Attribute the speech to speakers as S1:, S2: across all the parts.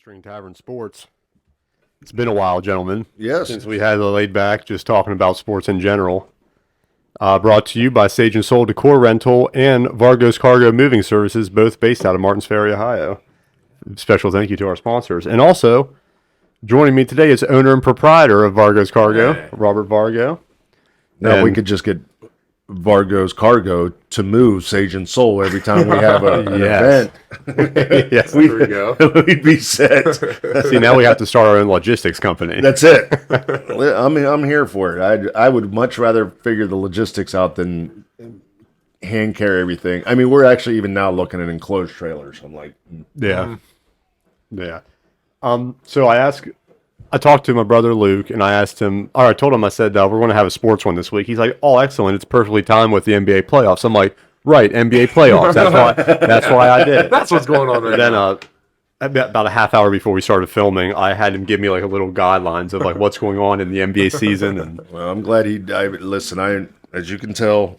S1: String Tavern Sports. It's been a while, gentlemen.
S2: Yes.
S1: Since we had the laid back, just talking about sports in general. Brought to you by Sage and Soul Decor Rental and Vargo's Cargo Moving Services, both based out of Martins Ferry, Ohio. Special thank you to our sponsors. And also, joining me today is owner and proprietor of Vargo's Cargo, Robert Vargo.
S2: Now we could just get Vargo's Cargo to move Sage and Soul every time we have an event.
S1: Yes,
S2: there we go. We'd be set.
S1: See, now we have to start our own logistics company.
S2: That's it. I'm here for it. I would much rather figure the logistics out than hand carry everything. I mean, we're actually even now looking at enclosed trailers. I'm like,
S1: yeah. So I talked to my brother Luke, and I asked him, I told him, I said, we're going to have a sports one this week. He's like, oh, excellent. It's perfectly timed with the NBA playoffs. I'm like, right, NBA playoffs. That's why I did it.
S3: That's what's going on right
S1: now. About a half hour before we started filming, I had him give me like a little guidelines of like what's going on in the NBA season. And
S2: well, I'm glad listen, as you can tell,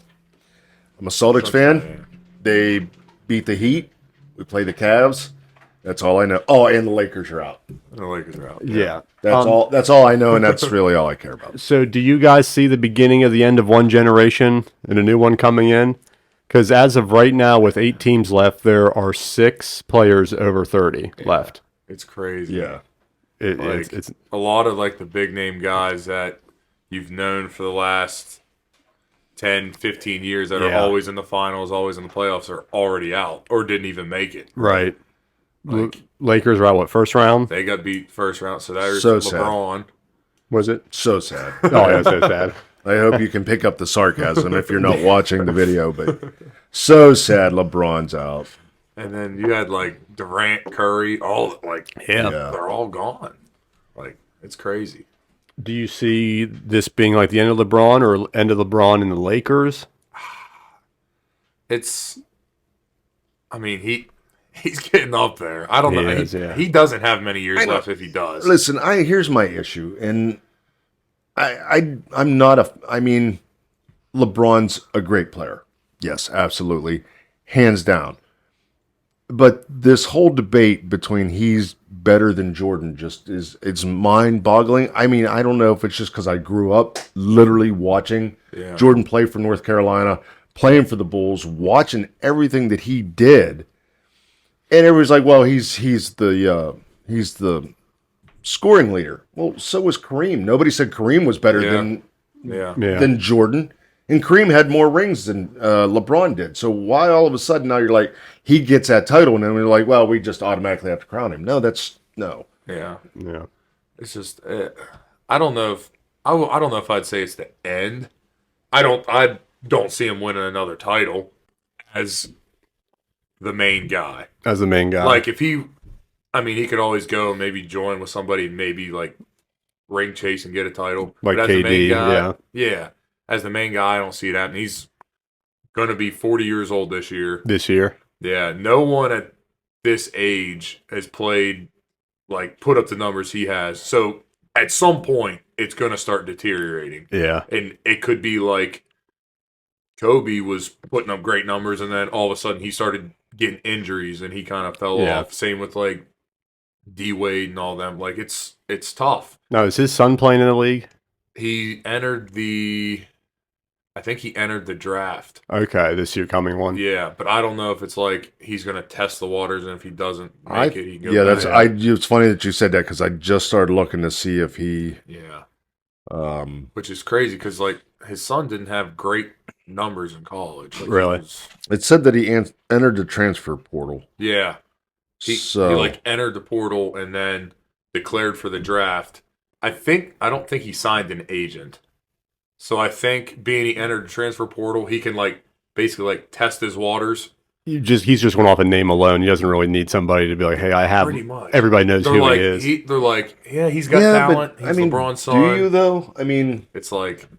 S2: I'm a Celtics fan. They beat the Heat. We play the Cavs. That's all I know. Oh, and the Lakers are out.
S3: The Lakers are out.
S1: Yeah.
S2: That's all I know, and that's really all I care about.
S1: So do you guys see the beginning of the end of one generation and a new one coming in? Because as of right now, with 8 teams left, there are 6 players over 30 left.
S3: It's crazy.
S2: Yeah.
S3: It's a lot of like the big name guys that you've known for the last 10, 15 years that are always in the finals, always in the playoffs, are already out or didn't even make it.
S1: Right. Lakers are out, what, first round?
S3: They got beat first round, so there's
S2: so
S3: LeBron.
S2: Sad.
S1: Was it?
S2: So sad.
S1: Oh, yeah, so sad.
S2: I hope you can pick up the sarcasm if you're not watching the video, but so sad LeBron's out.
S3: And then you had like Durant, Curry, all they're all gone. Like, it's crazy.
S1: Do you see this being like the end of LeBron or end of LeBron in the Lakers?
S3: He's getting up there. I don't know. He doesn't have many years left if he does.
S2: Listen, here's my issue, and I'm not I mean, LeBron's a great player. Yes, absolutely. Hands down. But this whole debate between he's better than Jordan it's mind-boggling. I mean, I don't know if it's just because I grew up literally watching Jordan play for North Carolina, playing for the Bulls, watching everything that he did. And everybody's like, well, he's the scoring leader. Well, so was Kareem. Nobody said Kareem was better than Jordan. And Kareem had more rings than LeBron did. So why all of a sudden now you're like, he gets that title, and then we're like, well, we just automatically have to crown him. No, no.
S3: Yeah. It's just I don't know if I'd say it's the end. I don't see him winning another title as the main guy.
S1: Like
S3: if he could always go and maybe join with somebody, maybe like ring chase and get a title.
S1: Like
S3: but as
S1: KD,
S3: the main guy, as the main guy, I don't see that. And he's going to be 40 years old this year. Yeah, no one at this age has played, like, put up the numbers he has. So at some point, it's going to start deteriorating.
S1: Yeah.
S3: And it could be like Kobe was putting up great numbers, and then all of a sudden he started getting injuries, and he kind of fell off. Same with, like, D-Wade and all them. Like, it's tough.
S1: Now, is his son playing in the league?
S3: He entered I think he entered the draft.
S1: Okay, this year coming one.
S3: Yeah, but I don't know if it's like he's going to test the waters, and if he doesn't make it, he goes.
S2: It's funny that you said that because I just started looking to see if he.
S3: Yeah. Which is crazy because like his son didn't have great numbers in college. Like,
S1: really?
S2: It said that he entered the transfer portal.
S3: Yeah. He like entered the portal and then declared for the draft. I don't think he signed an agent. So I think being he entered the transfer portal, he can like basically like test his waters.
S1: He's just going off a name alone. He doesn't really need somebody to be like, hey, I have.
S3: Pretty much.
S1: Everybody knows who
S3: he
S1: is.
S3: They're like, yeah, he's got talent. He's LeBron's son.
S2: Do you though? I mean,
S3: it's like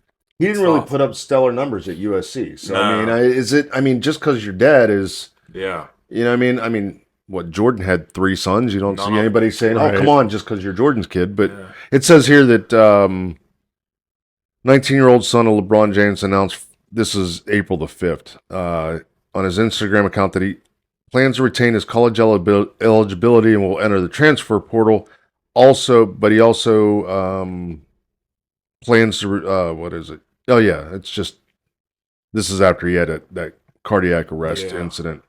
S2: He didn't really put up stellar numbers at USC. So I mean, just because your dad is, you know what I mean? I mean, what, Jordan had 3 sons. You don't see anybody saying, "Oh, come on," just because you're Jordan's kid. But it says here that 19-year-old son of LeBron James announced, this is April the 5th, on his Instagram account that he plans to retain his college eligibility and will enter the transfer portal. But he also plans to what is it? Oh yeah, it's just, this is after he had that cardiac arrest incident.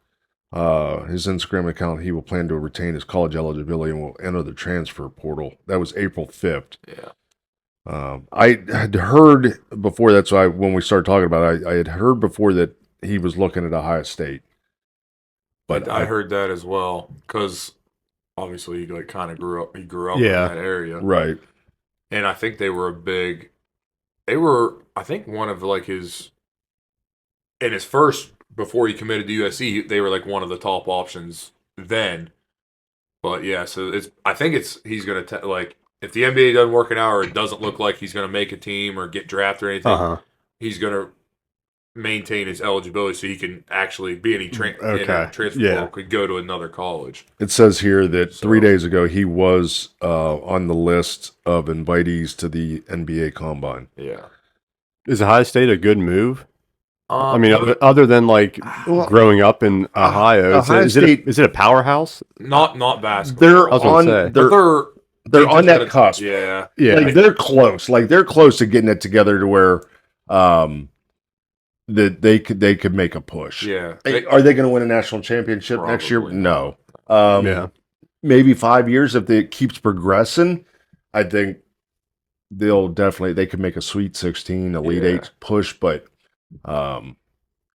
S2: His Instagram account, he will plan to retain his college eligibility and will enter the transfer portal. That was April 5th. I had heard before, that's why when we started talking about it, I had heard before that he was looking at Ohio State. But
S3: I heard that as well, because obviously he kind of grew up in that area.
S2: Right.
S3: And I think I think one of like in his first, before he committed to USC, they were like one of the top options then. But yeah, so I think he's going to, like, if the NBA doesn't work out or it doesn't look like he's going to make a team or get drafted or anything, he's going to maintain his eligibility so he can actually be in a transfer portal, could go to another college.
S2: It says here that 3 days ago he was on the list of invitees to the NBA Combine.
S3: Yeah.
S1: Is Ohio State a good move? I mean, other than like growing up in Ohio, is it a powerhouse?
S3: Not basketball.
S2: They're on that cusp.
S3: Yeah.
S2: Like they're close. Like they're close to getting it together to where that they could make a push.
S3: Yeah.
S2: Are they going to win a national championship next year? No. Maybe 5 years if it keeps progressing. I think they could make a Sweet 16, Elite 8 push, but I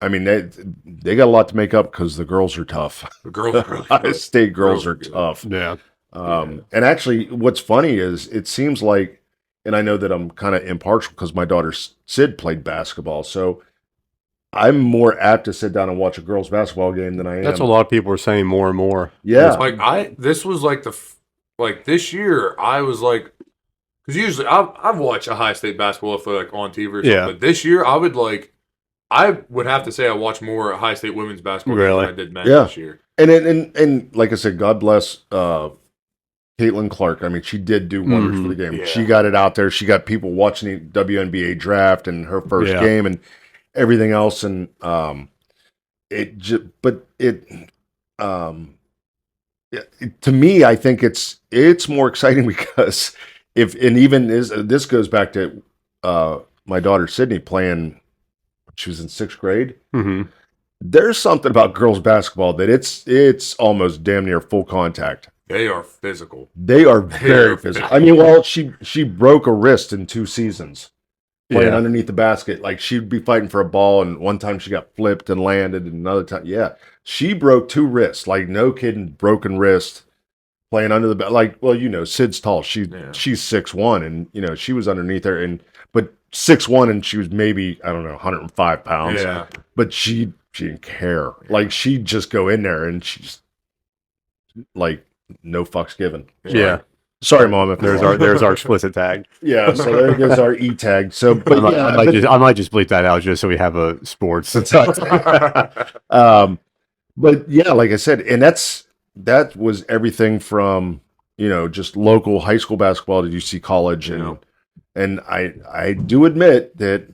S2: mean they got a lot to make up because the girls are tough.
S3: The girls are really
S2: Ohio State girls are tough.
S1: Yeah.
S2: And actually, what's funny is it seems like, and I know that I'm kind of impartial because my daughter Sid played basketball, so I'm more apt to sit down and watch a girls' basketball game than I am.
S1: That's what a lot of people are saying more and more.
S2: Yeah.
S3: It's like this was like this year I was like, because usually I've watched Ohio State basketball if they're like on TV or something, but this year I would have to say I watched more Ohio State women's basketball than I did men this year.
S2: And like I said, God bless Caitlin Clark. I mean, she did do wonders for the game.
S3: Yeah.
S2: She got it out there. She got people watching the WNBA draft and her first game and everything else. And to me, I think it's more exciting because this goes back to my daughter Sydney playing. She was in 6th grade.
S1: Mm-hmm.
S2: There's something about girls basketball that it's almost damn near full contact.
S3: They are physical.
S2: They are very physical. I mean, well, she broke a wrist in 2 seasons playing underneath the basket. Like she'd be fighting for a ball, and one time she got flipped and landed, and another time, she broke 2 wrists. Like no kidding, broken wrist playing under the like. Well, Sid's tall. She's 6'1", and she was underneath her, but 6'1", and she was maybe 105 pounds.
S3: Yeah,
S2: but she didn't care. Like she'd just go in there, and she just like. No fucks given.
S1: Yeah.
S2: Sorry, Mom. If
S1: there's our explicit tag.
S2: Yeah. So there goes our E tag. So, but
S1: I might just bleep that out just so we have a sports.
S2: But yeah, like I said, and that was everything from just local high school basketball to UC college, and I do admit that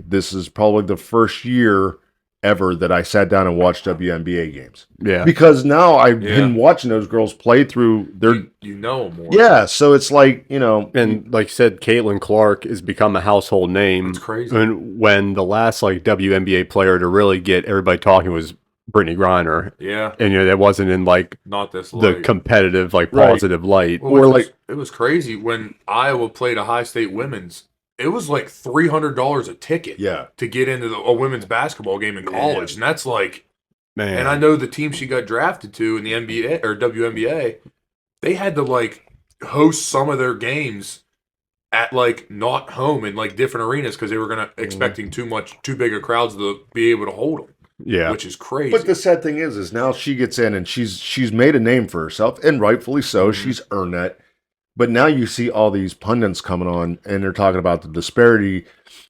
S2: this is probably the first year ever that I sat down and watched WNBA games.
S1: Yeah.
S2: Because now I've been watching those girls play through their...
S3: You know more.
S2: Yeah, so it's like,
S1: And like you said, Caitlin Clark has become a household name.
S3: It's crazy.
S1: And when the last WNBA player to really get everybody talking was Brittany Griner.
S3: Yeah.
S1: And that wasn't in
S3: not this light.
S1: The competitive positive light.
S3: Well, it was crazy when Iowa played Ohio State women's. It was like $300 a ticket to get into a women's basketball game in college. And that's man. And I know the team she got drafted to in the NBA or WNBA, they had to host some of their games at not home in different arenas because they were expecting too big of crowds to be able to hold them.
S1: Yeah.
S3: Which is crazy.
S2: But the sad thing is now she gets in and she's made a name for herself, and rightfully so. She's earned that. But now you see all these pundits coming on, and they're talking about the disparity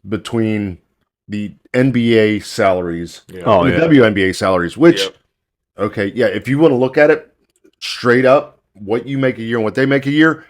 S2: between the NBA salaries and the WNBA salaries, which, okay, yeah, if you want to look at it straight up, what you make a year and what they make a year,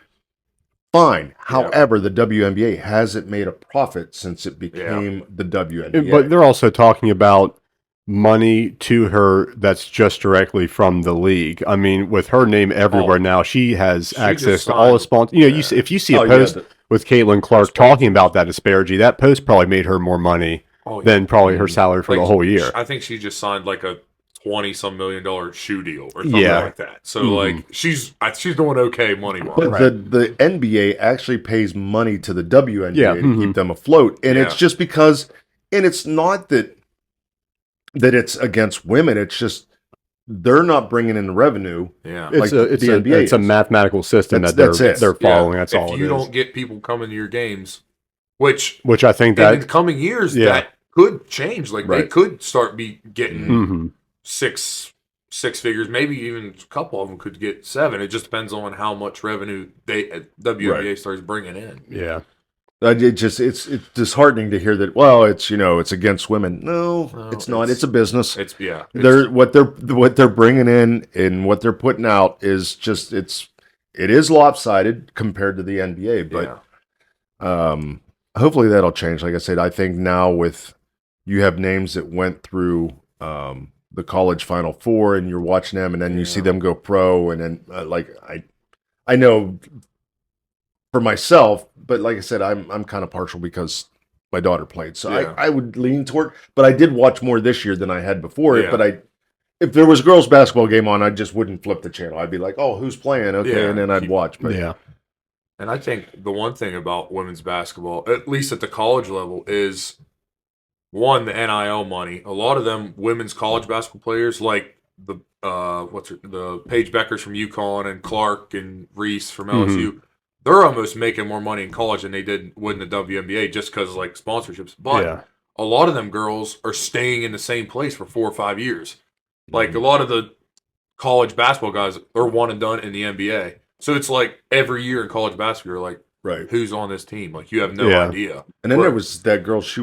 S2: fine. However, the WNBA hasn't made a profit since it became the WNBA.
S1: But they're also talking about money to her that's just directly from the league. I mean, with her name everywhere now, she has access to all the sponsors. You know, if you see a post with Caitlin Clark talking about that disparity, that post probably made her more money than probably her salary for the whole year.
S3: I think she just signed like a $20-some million shoe deal or something like that. So like she's doing okay money wise.
S2: But the NBA actually pays money to the WNBA to keep them afloat, and it's just because, and it's not that it's against women. It's just they're not bringing in the revenue.
S3: Yeah,
S2: like the NBA.
S1: It's a mathematical system they're following. That's all.
S3: If you don't get people coming to your games, which
S1: I think that
S3: in the coming years that could change. Like they could start getting six figures, maybe even a couple of them could get 7. It just depends on how much revenue WNBA starts bringing in.
S1: Yeah.
S2: It's disheartening to hear that. Well, it's it's against women. No, it's not. It's a business. What they're bringing in and what they're putting out is just it is lopsided compared to the NBA. But hopefully that'll change. Like I said, I think now you have names that went through the college Final Four, and you're watching them, and then you see them go pro, and then I know. For myself, but like I said, I'm kind of partial because my daughter played, so I would lean toward. But I did watch more this year than I had before. Yeah. But if there was a girls' basketball game on, I just wouldn't flip the channel. I'd be like, "Oh, who's playing?" Okay, and then I'd watch. But
S3: and I think the one thing about women's basketball, at least at the college level, is the NIL money. A lot of them women's college basketball players, like the Paige Beckers from UConn and Clark and Reese from LSU. They're almost making more money in college than they would in the WNBA just because like sponsorships. But a lot of them girls are staying in the same place for 4 or 5 years. Like a lot of the college basketball guys are one and done in the NBA. So it's like every year in college basketball, you're like, who's on this team? Like you have no idea.
S2: And then there was that girl. She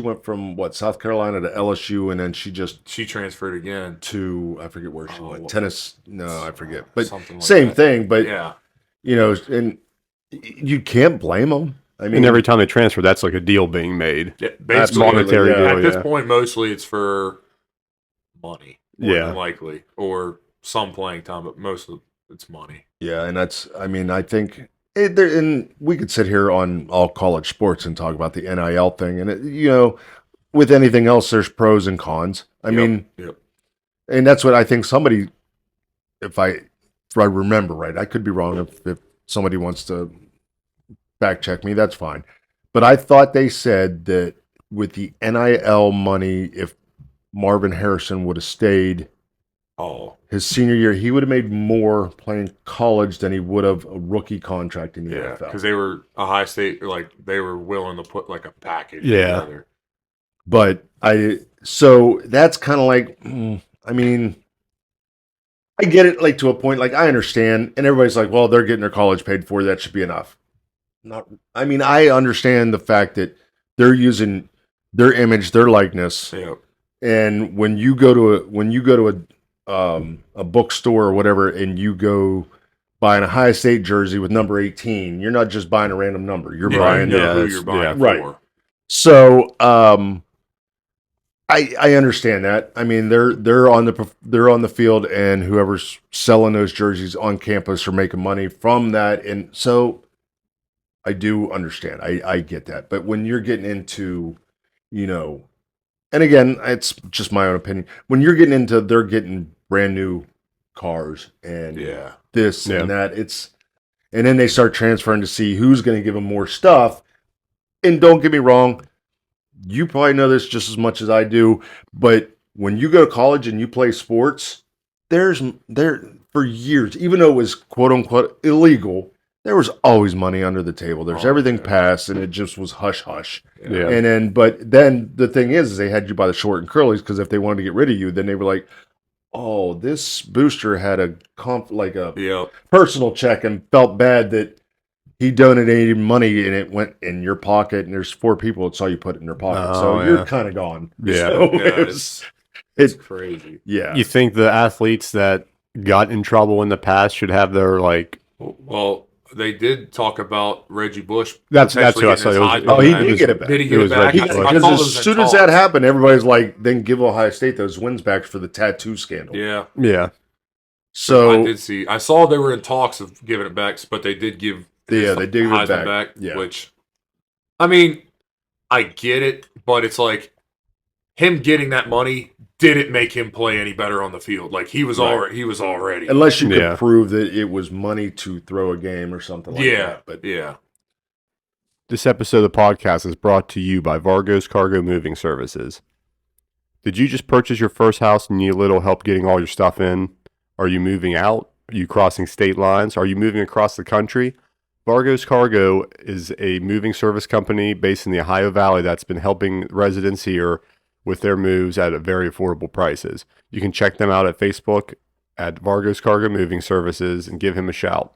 S2: went from South Carolina to LSU, and then she
S3: transferred again
S2: to I forget where she went. Tennis? No, I forget. But same thing. But and you can't blame them. I mean,
S1: and every time they transfer, that's like a deal being made.
S3: Yeah, that's
S1: monetary deal.
S3: At this point, mostly it's for money, more than likely, or some playing time, but mostly it's money.
S2: Yeah, and that's. I mean, I think, and we could sit here on all college sports and talk about the NIL thing, and with anything else, there's pros and cons. I mean, and that's what I think. Somebody, if I remember right, I could be wrong. If somebody wants to back check me, that's fine. But I thought they said that with the NIL money, if Marvin Harrison would have stayed his senior year, he would have made more playing college than he would have a rookie contract in the NFL.
S3: Because they were Ohio State, like they were willing to put like a package together.
S2: But so that's kind of like, I mean, I get it, like to a point. Like I understand, and everybody's like, "Well, they're getting their college paid for. That should be enough." I mean, I understand the fact that they're using their image, their likeness, and when you go to a bookstore or whatever, and you go buy an Ohio State jersey with number 18, you're not just buying a random number. You're buying
S3: who you're buying for.
S2: Right. So, I understand that. I mean, they're on the field, and whoever's selling those jerseys on campus are making money from that, and so I do understand. I get that. But when you're getting into, and again, it's just my own opinion. When you're getting into, they're getting brand new cars and this and that. And then they start transferring to see who's going to give them more stuff. And don't get me wrong. You probably know this just as much as I do, but when you go to college and you play sports, there for years, even though it was quote unquote illegal, there was always money under the table. There's everything passed, and it just was hush hush. Yeah. And then the thing is they had you by the short and curlies, because if they wanted to get rid of you, then they were like, oh, this booster had a
S3: Yep.
S2: personal check and felt bad that he donated money and it went in your pocket, and there's 4 people that saw you put it in their pocket. So you're kind of gone.
S1: Yeah.
S2: So
S3: Yeah, it's crazy.
S2: Yeah.
S1: You think the athletes that got in trouble in the past should have their like?
S3: Well, they did talk about Reggie Bush.
S1: That's who I
S3: potentially
S1: saw.
S3: getting his
S2: Oh, he
S3: Heisman
S2: did
S3: back.
S2: get it back.
S3: Did he
S1: It
S3: get it
S1: was
S3: back?
S1: Reggie
S3: I
S1: Bush.
S3: thought it
S2: Because
S3: was
S2: as
S3: in
S2: soon as
S3: talks.
S2: that happened, everybody's like, then give Ohio State those wins back for the tattoo scandal.
S3: Yeah.
S1: Yeah.
S2: So
S3: I did see. I saw they were in talks of giving it back, but they did give.
S2: Yeah, they did give it
S3: Heisman
S2: back. Yeah.
S3: Which, I mean, I get it, but it's like him getting that money didn't make him play any better on the field. Like he was already.
S2: unless you could
S1: Yeah.
S2: prove that it was money to throw a game or something like that. But
S3: yeah.
S1: This episode of the podcast is brought to you by Vargo's Cargo Moving Services. Did you just purchase your first house and need a little help getting all your stuff in? Are you moving out? Are you crossing state lines? Are you moving across the country? Vargo's Cargo is a moving service company based in the Ohio Valley that's been helping residents here with their moves at very affordable prices. You can check them out at Facebook at Vargo's Cargo Moving Services and give him a shout.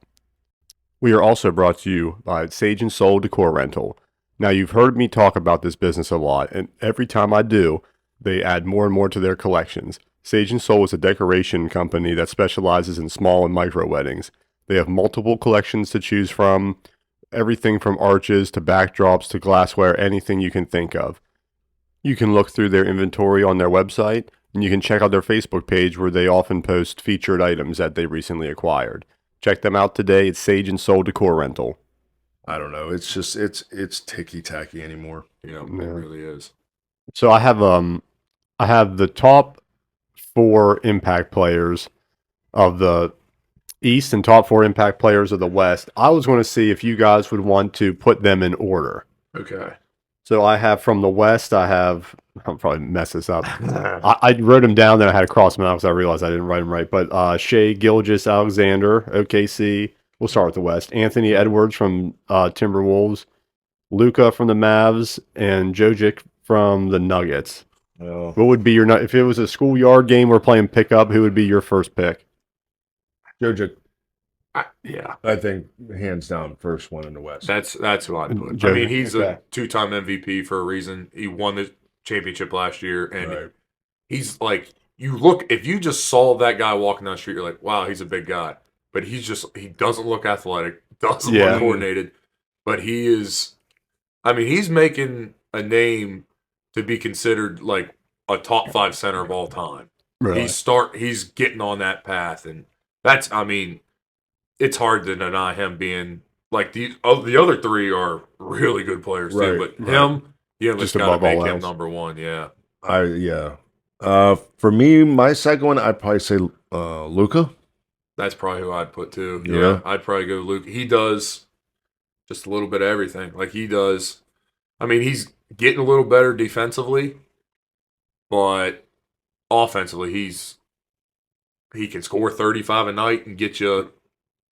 S1: We are also brought to you by Sage and Soul Decor Rental. Now, you've heard me talk about this business a lot, and every time I do, they add more and more to their collections. Sage and Soul is a decoration company that specializes in small and micro weddings. They have multiple collections to choose from, everything from arches to backdrops to glassware, anything you can think of. You can look through their inventory on their website, and you can check out their Facebook page where they often post featured items that they recently acquired. Check them out today. It's Sage and Soul Decor Rental.
S2: I don't know. It's just it's ticky tacky anymore.
S3: Yeah, it really is.
S1: So I have the top 4 impact players of the East and top 4 impact players of the West. I was going to see if you guys would want to put them in order.
S3: Okay.
S1: So I have from the West, I'll probably mess this up. I wrote them down, then I had to cross them out because I realized I didn't write them right. But Shea Gilgeous-Alexander, OKC. We'll start with the West. Anthony Edwards from Timberwolves. Luka from the Mavs. And Jokic from the Nuggets.
S2: Oh.
S1: What would be your, if it was a schoolyard game we're playing pickup, who would be your first pick?
S2: Jokic,
S3: Yeah.
S2: I think hands down first one in the West.
S3: That's who I'd put.
S1: Jokic,
S3: I mean, he's
S1: okay.
S3: a 2-time MVP for a reason. He won the championship last year, and
S2: Right.
S3: he's like, you look, if you just saw that guy walking down the street, you're like, wow, he's a big guy. But he doesn't look athletic, doesn't look coordinated, but he is, I mean, he's making a name to be considered like a top 5 center of all time.
S1: Really?
S3: He's getting on that path, and that's, I mean, it's hard to deny him being like the other 3 are really good players too,
S2: Right,
S3: but
S2: right.
S3: him, you
S1: Just
S3: just got to
S1: above all
S3: make him
S1: else.
S3: number 1. Yeah,
S2: For me, my second one, I'd probably say Luka.
S3: that's probably who I'd put too.
S2: Yeah.
S3: I'd probably go Luke. He does just a little bit of everything. Like he does. I mean, he's getting a little better defensively, but offensively, he can score 35 a night and get you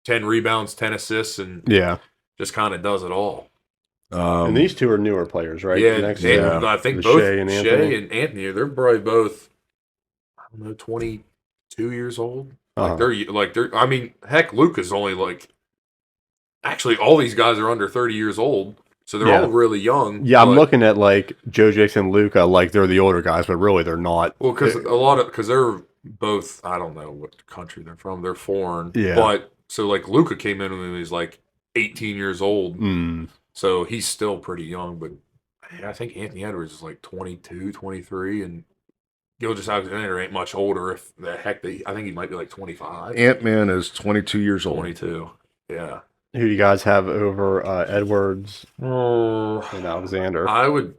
S3: 10 rebounds, 10 assists, and
S1: Yeah.
S3: just kind of does it all.
S1: And these 2 are newer players, right?
S3: Yeah,
S1: The next
S3: and
S1: two.
S3: I think
S1: The
S3: both
S1: Shea and Anthony.
S3: and Anthony, they're probably both, I don't know, 22 years old. Like they're. I mean, heck, Luka's only like. Actually, all these guys are under 30 years old, so they're all really young.
S1: Yeah, I'm looking at like Jokic and Luka, like they're the older guys, but really they're not.
S3: Well, because they're both. I don't know what country they're from. They're foreign.
S1: Yeah.
S3: But so like Luka came in when he was like 18 years old,
S1: Mm.
S3: so he's still pretty young. But I think Anthony Edwards is like 22, 23, and Gilgeous-Alexander ain't much older. If the heck I think he might be like 25.
S2: Ant-Man is 22 years old.
S3: 22. Yeah.
S1: Who do you guys have over Edwards
S3: Oh,
S1: and Alexander?
S3: I would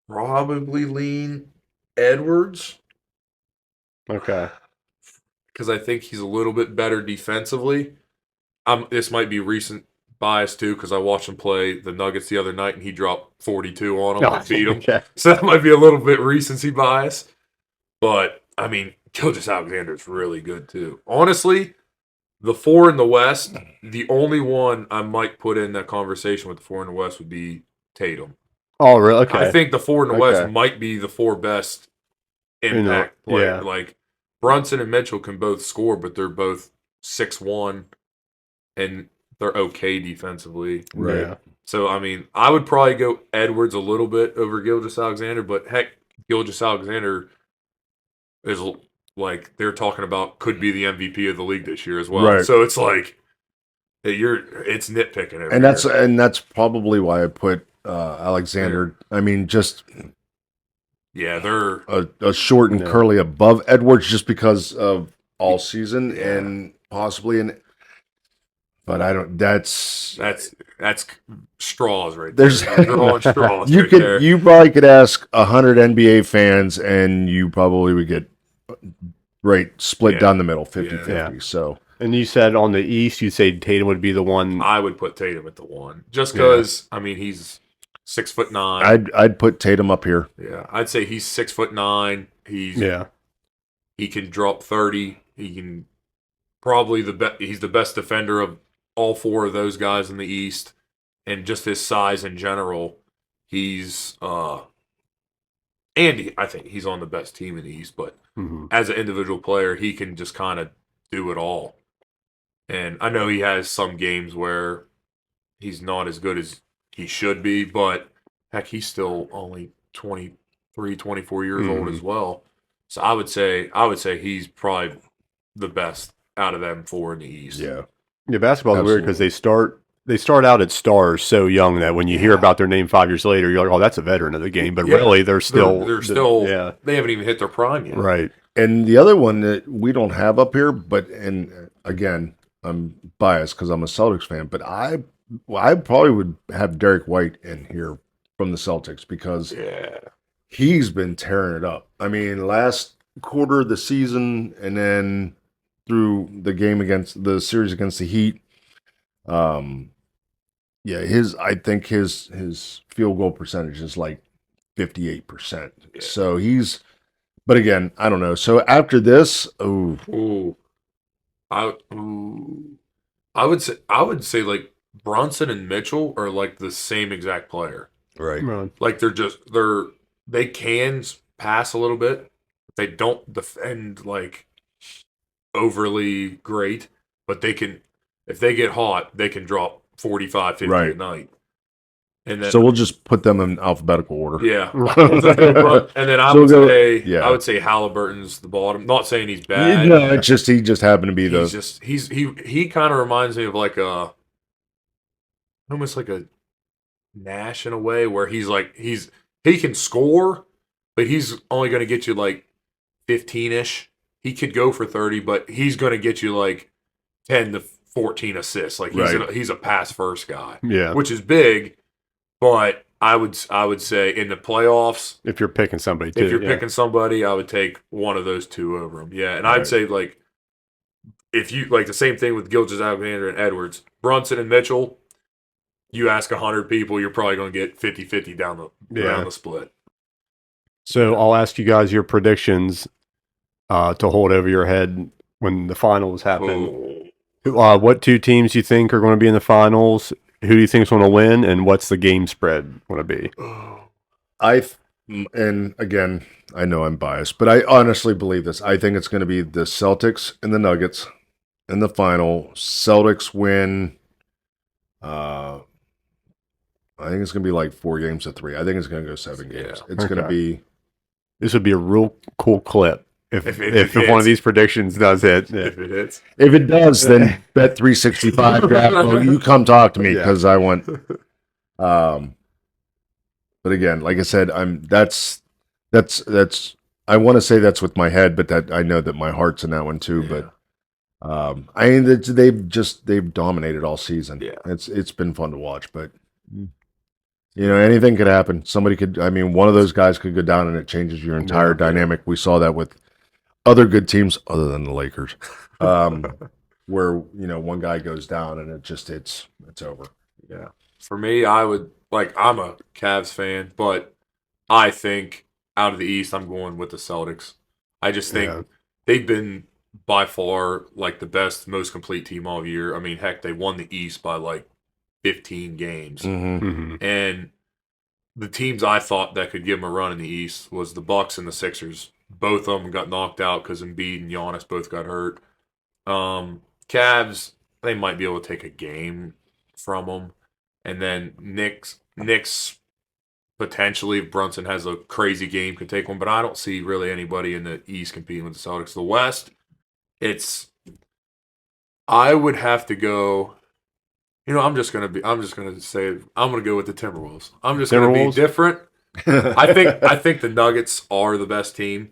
S3: probably lean Edwards
S1: Okay.
S3: because I think he's a little bit better defensively. This might be recent bias too because I watched him play the Nuggets the other night and he dropped 42 on them and beat them.
S1: Okay.
S3: So that might be a little bit recency bias. But, I mean, Gilgeous-Alexander is really good too. Honestly, the 4 in the West, the only one I might put in that conversation with the 4 in the West would be Tatum.
S1: Oh, really? Okay.
S3: I think the 4 in the
S1: Okay.
S3: West might be the 4 best impact player.
S1: yeah.
S3: Like Brunson and Mitchell can both score, but they're both 6'1", and they're okay defensively.
S2: Right.
S1: Yeah.
S3: So, I mean, I would probably go Edwards a little bit over Gilgeous-Alexander, but heck, Gilgeous-Alexander is like they're talking about could be the MVP of the league this year as well.
S2: Right.
S3: So it's like it's nitpicking over
S2: And
S3: here.
S2: that's probably why I put Alexander. I mean, just
S3: they're
S2: a short and
S1: Yeah.
S2: curly above Edwards, just because of all season and possibly an. But I don't. That's
S3: straws right
S2: There's
S3: there. They're drawing straws
S2: you
S3: right
S2: could
S3: there.
S2: you probably could ask 100 NBA fans and you probably would get split down the middle 50-50.
S1: Yeah.
S2: So
S1: And you said on the East, you'd say Tatum would be the one.
S3: I would put Tatum at the 1 just because I mean he's 6'9".
S2: I'd put Tatum up here.
S3: Yeah, I'd say he's 6'9". He can drop 30. He can probably he's the best defender of all 4 of those guys in the East, and just his size in general, he's I think he's on the best team in the East. But as an individual player, he can just kind of do it all. And I know he has some games where he's not as good as he should be, but heck, he's still only 23, 24 years old as well. So I would say he's probably the best out of them 4 in the East.
S2: Yeah.
S1: Yeah, basketball's weird because they start out at stars so young that when you hear about their name 5 years later, you're like, oh, that's a veteran of the game. But really, they're still
S3: they haven't even hit their prime yet.
S1: Right.
S2: And the other one that we don't have up here, and again, I'm biased because I'm a Celtics fan, but I probably would have Derek White in here from the Celtics because he's been tearing it up. I mean, last quarter of the season and then through the game against the series against the Heat, I think his field goal percentage is like 58%.
S3: Yeah.
S2: So but again, I don't know. So after this,
S3: I would say like Brunson and Mitchell are like the same exact player.
S2: right.
S3: Like they can pass a little bit. They don't defend like overly great, but they can, if they get hot, they can drop 45, 50
S2: Right.
S3: a night. And then
S2: So we'll just put them in alphabetical order.
S3: yeah. And then I would say Halliburton's the bottom. Not saying he's bad.
S2: No, it's just he just happened to be
S3: He kind of reminds me of like almost like a Nash in a way, where he can score, but he's only going to get you like 15-ish. He could go for 30, but he's going to get you like 10 to 14 assists. Like he's a pass first guy.
S1: Yeah.
S3: Which is big, but I would say in the playoffs,
S1: If you're picking somebody, too.
S3: if you're picking somebody, I would take one of those 2 over him. Yeah, and I'd say like if you like the same thing with Gilgeous-Alexander and Edwards, Brunson and Mitchell. You ask 100 people, you're probably going to get 50-50 down the split.
S1: So I'll ask you guys your predictions to hold over your head when the finals happen. What 2 teams you think are going to be in the finals? Who do you think is going to win? And what's the game spread going to be?
S2: And again, I know I'm biased, but I honestly believe this. I think it's going to be the Celtics and the Nuggets in the final. Celtics win. I think it's going to be like 4 games to 3. I think it's going to go 7 games. It's going to be.
S1: This would be a real cool clip if one of these predictions does hit. Yeah.
S3: If it hits.
S2: If it does, then bet 365 draft. You come talk to me because I want. But again, like I said, that's. I want to say that's with my head, but that I know that my heart's in that one too.
S3: Yeah.
S2: But I mean, they've dominated all season.
S3: Yeah,
S2: it's been fun to watch, but. Anything could happen. Somebody could, one of those guys could go down and it changes your entire dynamic. We saw that with other good teams other than the Lakers, where, one guy goes down and it's over.
S3: Yeah. For me, I'm a Cavs fan, but I think out of the East, I'm going with the Celtics. I just think they've been by far like the best, most complete team all year. I mean, heck, they won the East by like 15 games. And the teams I thought that could give them a run in the East was the Bucks and the Sixers. both of them got knocked out because Embiid and Giannis both got hurt. Cavs, they might be able to take a game from them. And then Knicks potentially, if Brunson has a crazy game, could take one. But I don't see really anybody in the East competing with the Celtics. The West, I would have to go. I'm just gonna say I'm gonna go with the Timberwolves. I'm just gonna be different. I think the Nuggets are the best team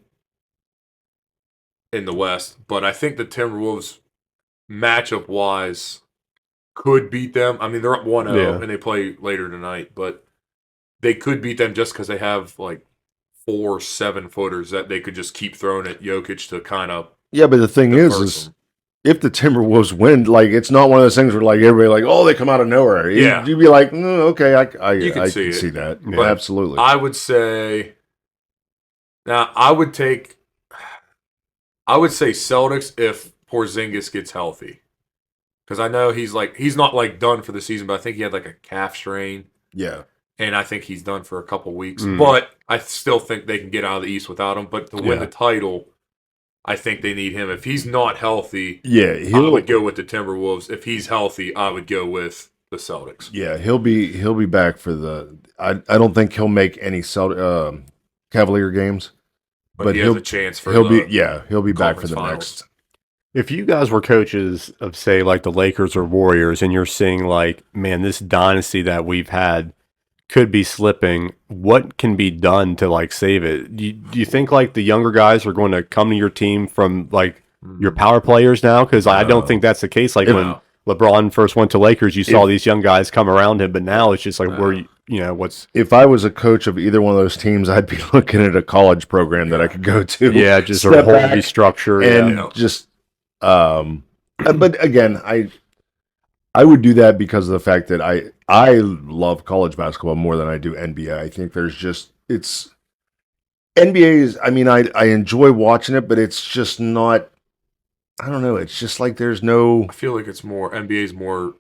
S3: in the West, but I think the Timberwolves, matchup wise, could beat them. I mean, they're up 1-0 and they play later tonight, but they could beat them just because they have like 4 7-footers that they could just keep throwing at Jokic to kind of.
S2: Yeah, but the thing is if the Timberwolves win, like, it's not one of those things where like everybody like, oh, they come out of nowhere.
S3: Yeah,
S2: you'd be like, okay, I can
S3: see
S2: that.
S3: Yeah,
S2: absolutely.
S3: I would say. Now, I would say Celtics if Porzingis gets healthy, because I know he's not like done for the season, but I think he had like a calf strain.
S2: Yeah.
S3: And I think he's done for a couple weeks. But I still think they can get out of the East without him. But to win the title, I think they need him. If he's not healthy, I would go with the Timberwolves. If he's healthy, I would go with the Celtics.
S2: Yeah, he'll be back for the. I don't think he'll make any Cavalier games,
S3: but he has a chance for.
S2: He'll be back for the
S3: finals.
S2: next.
S1: If you guys were coaches of, say, like the Lakers or Warriors, and you're seeing like, man, this dynasty that we've had could be slipping, what can be done to like save it? Do you think like the younger guys are going to come to your team from like your power players now? Because I don't think that's the case. Like when LeBron first went to Lakers, you saw these young guys come around him, but now it's just like what's. If
S2: I was a coach of either one of those teams, I'd be looking at a college program that I could go to.
S1: Yeah, just a whole restructure
S2: and just. But again, I would do that because of the fact that I love college basketball more than I do NBA. I think it's NBA is, I mean, I enjoy watching it, but it's just not, I don't know. It's just like there's no.
S3: I feel like it's more, NBA is more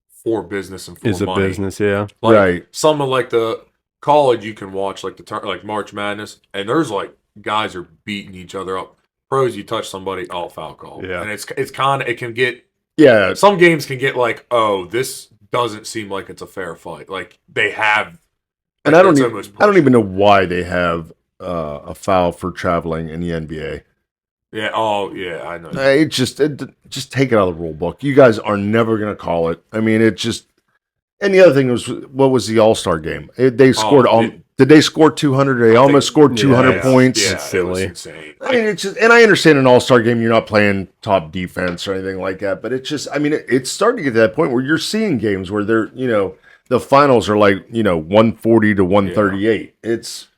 S3: for business and for money.
S1: Is a business, yeah.
S3: Like,
S2: right.
S3: Some of like the college you can watch like like March Madness, and there's like guys are beating each other up. Pros, you touch somebody, foul call.
S1: Yeah.
S3: And it's kind of, it can get.
S2: Yeah.
S3: Some games can get like, oh, this doesn't seem like it's a fair fight. Like they have.
S2: And I don't even know why they have a foul for traveling in the NBA.
S3: Yeah. Oh, yeah. I know.
S2: Just take it out of the rule book. You guys are never going to call it. I mean, it just. And the other thing was, what was the All-Star game? They scored. Did they score 200? They almost scored 200 points.
S3: Yeah, it's silly. Insane.
S2: I mean, it's just, and I understand an All-Star game, you're not playing top defense or anything like that, but it's just, I mean, it's starting to get to that point where you're seeing games where they're, the finals are like, 140 to 138. It's.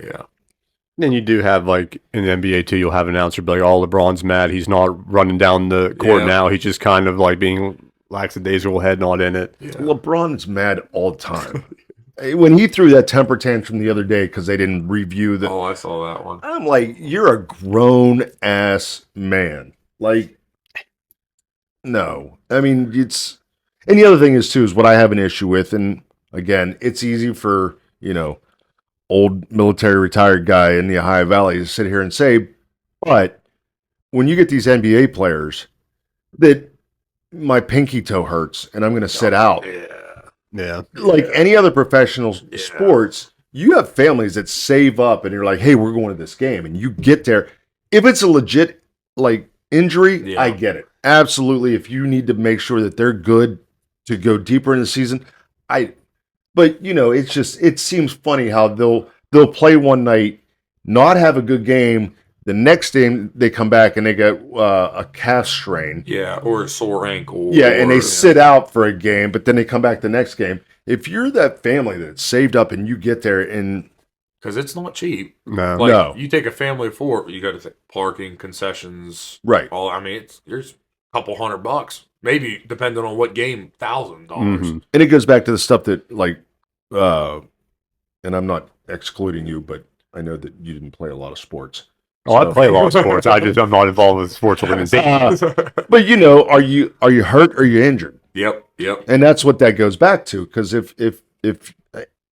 S3: Yeah.
S1: And you do have, like, in the NBA, too, you'll have an announcer be like, oh, LeBron's mad. He's not running down the court now. He's just kind of, like, being lackadaisical, head not in it.
S2: Yeah. LeBron's mad all the time. When he threw that temper tantrum the other day because they didn't review the.
S3: Oh, I saw that one.
S2: I'm like, you're a grown-ass man. Like, no. I mean, it's. And the other thing is, too, is what I have an issue with. And, again, it's easy for, old military retired guy in the Ohio Valley to sit here and say, but when you get these NBA players that my pinky toe hurts and I'm going to sit out.
S1: Yeah.
S2: Like any other professional sports, you have families that save up and you're like, hey, we're going to this game. And you get there. If it's a legit like injury, I get it. Absolutely. If you need to make sure that they're good to go deeper in the season, but it's just, it seems funny how they'll play one night, not have a good game. The next game they come back and they get a calf strain.
S3: Yeah, or a sore ankle.
S2: Yeah, and they sit out for a game, but then they come back the next game. If you're that family that's saved up and you get there and.
S3: Because it's not cheap.
S2: No.
S3: You take a family of 4, you got to think parking, concessions.
S2: Right.
S3: There's a couple $100. Maybe, depending on what game, $1,000.
S2: Mm-hmm. And it goes back to the stuff that, like, and I'm not excluding you, but I know that you didn't play a lot of sports.
S1: Oh, I play a lot of sports. I'm not involved with sports organizations.
S2: But are you hurt or are you injured?
S3: Yep.
S2: And that's what that goes back to. Because if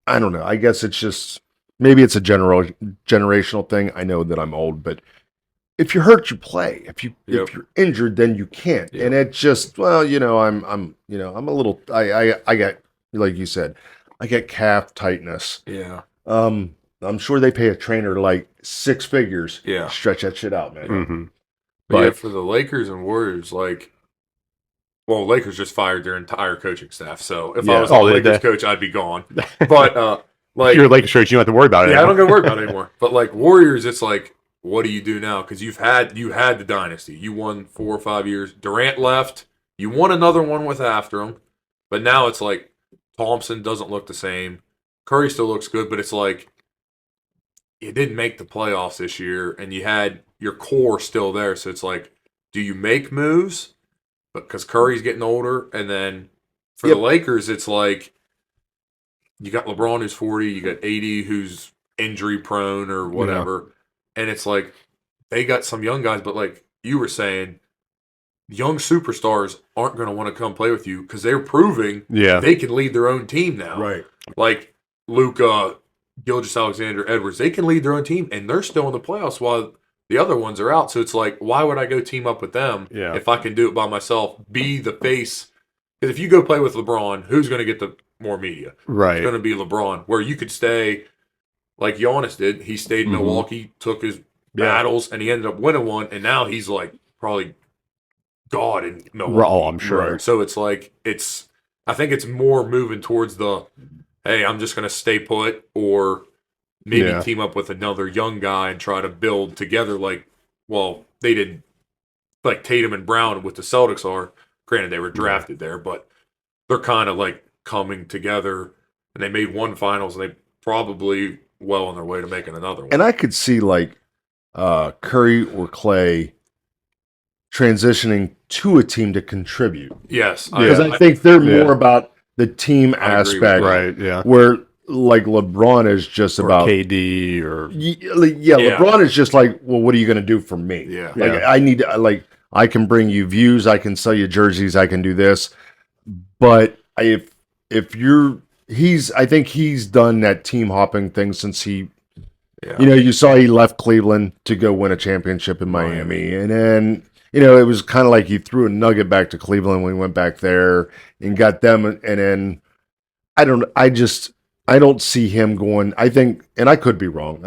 S2: I don't know, I guess it's just maybe it's a generational thing. I know that I'm old, but if you're hurt, you play. If you're injured, then you can't.
S3: Yep.
S2: And it just, well, I'm a little. I got, like you said, I get calf tightness.
S3: Yeah.
S2: I'm sure they pay a trainer like 6 figures.
S3: Yeah.
S2: To stretch that shit out, man.
S1: Mm-hmm.
S3: But yeah, for the Lakers and Warriors, Lakers just fired their entire coaching staff. So if I was a Lakers coach, I'd be gone. But
S1: if you're a Lakers coach, you don't have to worry about it.
S3: Yeah, I don't got to worry about it anymore. But Warriors, it's like, what do you do now? Because you had the dynasty. You won 4 or 5 years. Durant left. You won another one with after him. But now it's like Thompson doesn't look the same. Curry still looks good, but it's like you didn't make the playoffs this year, and you had your core still there. So it's like, do you make moves? Because Curry's getting older, and then for the Lakers, it's like you got LeBron who's 40, you got AD who's injury prone or whatever, and it's like they got some young guys, but like you were saying, young superstars aren't going to want to come play with you because they're proving they can lead their own team now.
S2: Right.
S3: Like Luka, Gilgeous-Alexander, Edwards, they can lead their own team, and they're still in the playoffs while the other ones are out. So it's like, why would I go team up with them if I can do it by myself, be the face? Because if you go play with LeBron, who's going to get the more media?
S1: Right.
S3: It's going to be LeBron. Where you could stay like Giannis did. He stayed in Milwaukee, took his battles, and he ended up winning one, and now he's like probably God in Milwaukee.
S1: Oh, I'm sure.
S3: Right. So it's like, I think it's more moving towards the, hey, I'm just going to stay put, or maybe team up with another young guy and try to build together. They did like Tatum and Brown with the Celtics are. Granted, they were drafted there, but they're kind of like coming together, and they made one finals, and they probably well on their way to making another one.
S2: And I could see like Curry or Clay transitioning to a team to contribute.
S3: Yes.
S2: Because I think they're more about the team aspect.
S1: Right, yeah.
S2: Where like LeBron is just about
S1: KD or
S2: LeBron is just like, well, what are you going to do for me?
S3: Yeah.
S2: I need to, I can bring you views, I can sell you jerseys, I can do this. But I think he's done that team hopping thing since he you saw he left Cleveland to go win a championship in Miami. And then it was kind of like he threw a nugget back to Cleveland when he went back there and got them. And then I don't see him going. I think, and I could be wrong.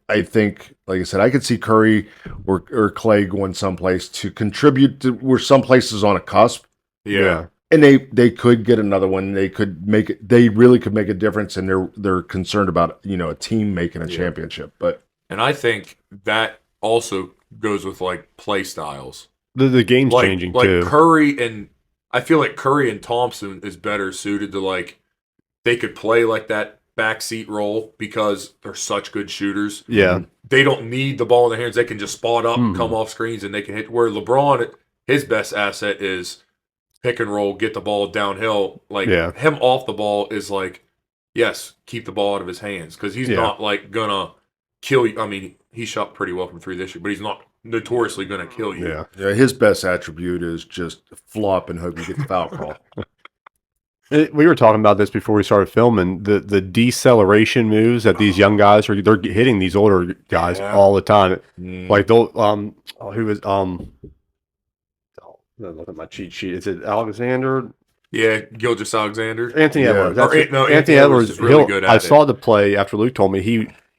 S2: I think, like I said, I could see Curry or Clay going someplace to contribute to where some places on a cusp.
S3: Yeah.
S2: And they could get another one. They could make it. They really could make a difference, and they're concerned about a team making a championship.
S3: And I think that also goes with like play styles.
S1: The game's changing too.
S3: Like Curry and I feel like Curry and Thompson is better suited to like they could play like that backseat role because they're such good shooters.
S1: Yeah.
S3: They don't need the ball in their hands. They can just spot up, come off screens, and they can hit. Where LeBron, his best asset is pick and roll, get the ball downhill. Like him off the ball is like, yes, keep the ball out of his hands because he's not like gonna kill you. I mean, he shot pretty well from 3 this year, but he's not notoriously gonna kill you.
S2: Yeah. His best attribute is just flop and hope you get the foul call.
S1: We were talking about this before we started filming. The deceleration moves that these young guys they're hitting these older guys all the time. Like they'll look at my cheat sheet. Is it Alexander?
S3: Yeah, Gilgeous-Alexander.
S1: Anthony Edwards.
S3: Anthony Edwards is really good at it.
S1: I saw the play after Luke told me